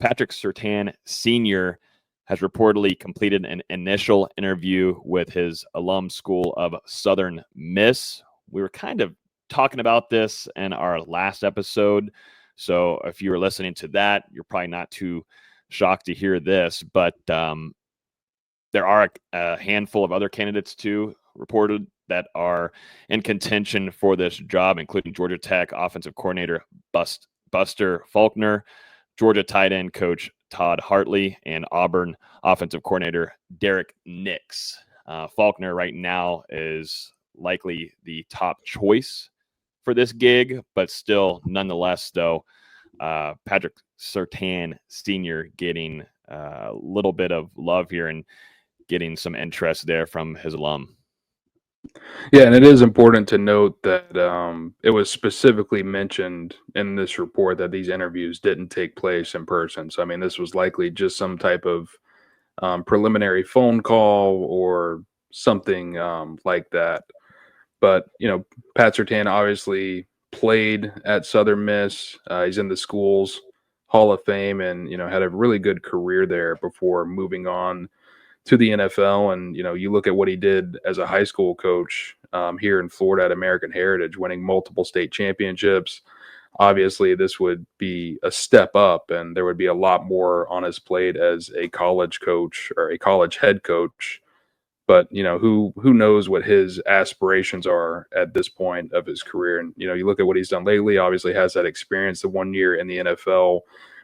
Patrick Surtain Sr. has reportedly completed an initial interview with his alum school of Southern Miss. We were kind of talking about this in our last episode, so if you were listening to that, you're probably not too shocked to hear this, but there are a handful of other candidates too reported that are in contention for this job, including Georgia Tech offensive coordinator Buster Faulkner, Georgia tight end coach Todd Hartley, and Auburn offensive coordinator Derek Nix. Faulkner right now is likely the top choice for this gig, but still, nonetheless, though, Patrick Surtain Sr. getting a little bit of love here and getting some interest there from his alum. Yeah, and it is important to note that it was specifically mentioned in this report that these interviews didn't take place in person. So, I mean, this was likely just some type of preliminary phone call or something like that. But, Pat Surtain obviously played at Southern Miss. He's in the school's Hall of Fame and, had a really good career there before moving on to the NFL. And, you look at what he did as a high school coach here in Florida at American Heritage, winning multiple state championships. Obviously, this would be a step up, and there would be a lot more on his plate as a college coach or a college head coach. But, who knows what his aspirations are at this point of his career. And, you look at what he's done lately, obviously has that experience, the 1 year in the NFL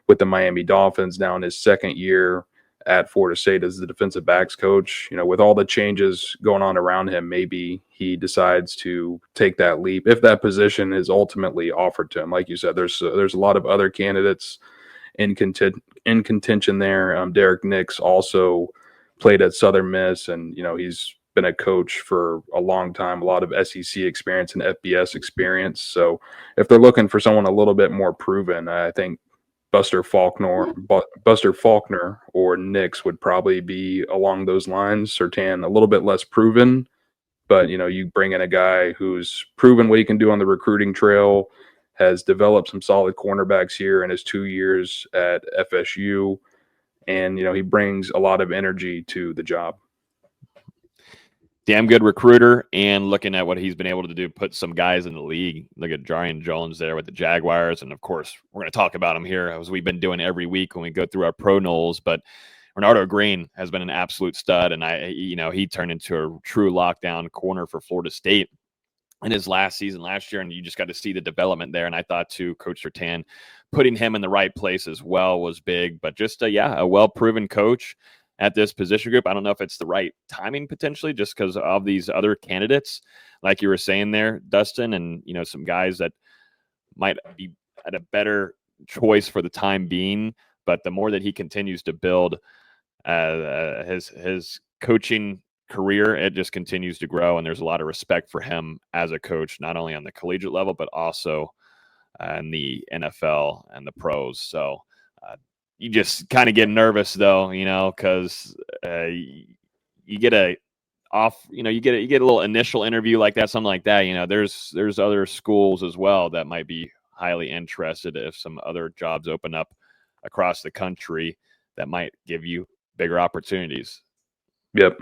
with the Miami Dolphins, now in his second year at Florida State as the defensive backs coach. With all the changes going on around him, maybe he decides to take that leap if that position is ultimately offered to him. Like you said, there's a lot of other candidates in contention there. Derek Nix also played at Southern Miss, and he's been a coach for a long time, a lot of SEC experience and FBS experience. So if they're looking for someone a little bit more proven, I think Buster Faulkner or Nix would probably be along those lines. Surtain a little bit less proven, but you bring in a guy who's proven what he can do on the recruiting trail, has developed some solid cornerbacks here in his 2 years at FSU, and he brings a lot of energy to the job. Damn good recruiter, and looking at what he's been able to do, put some guys in the league. Look at Jarian Jones there with the Jaguars, and of course, we're going to talk about him here as we've been doing every week when we go through our pro Noles. But Renardo Green has been an absolute stud, and he turned into a true lockdown corner for Florida State in his last season last year, and you just got to see the development there. And I thought too, Coach Surtain putting him in the right place as well was big. But just a well-proven coach at this position group. I don't know if it's the right timing potentially just because of these other candidates, like you were saying there, Dustin, and, some guys that might be at a better choice for the time being. But the more that he continues to build his coaching career, it just continues to grow. And there's a lot of respect for him as a coach, not only on the collegiate level, but also in the NFL and the pros. So, you just kind of get nervous though, because you get a little initial interview like that, something like that. There's other schools as well that might be highly interested if some other jobs open up across the country that might give you bigger opportunities. Yep.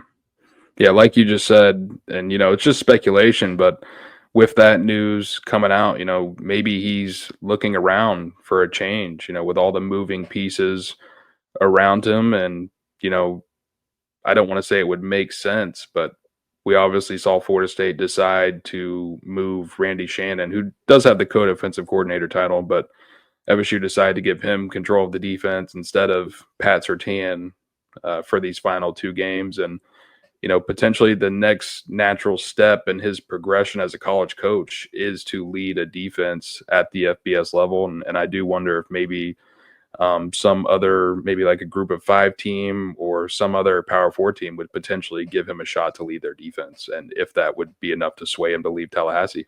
Yeah, like you just said, and it's just speculation, but with that news coming out, maybe he's looking around for a change, with all the moving pieces around him. And, I don't want to say it would make sense, but we obviously saw Florida State decide to move Randy Shannon, who does have the co-defensive coordinator title, but FSU decided to give him control of the defense instead of Pat Surtain for these final 2 games. And, potentially the next natural step in his progression as a college coach is to lead a defense at the FBS level. And I do wonder if maybe some other, maybe like a group of 5 team or some other Power 4 team would potentially give him a shot to lead their defense. And if that would be enough to sway him to leave Tallahassee.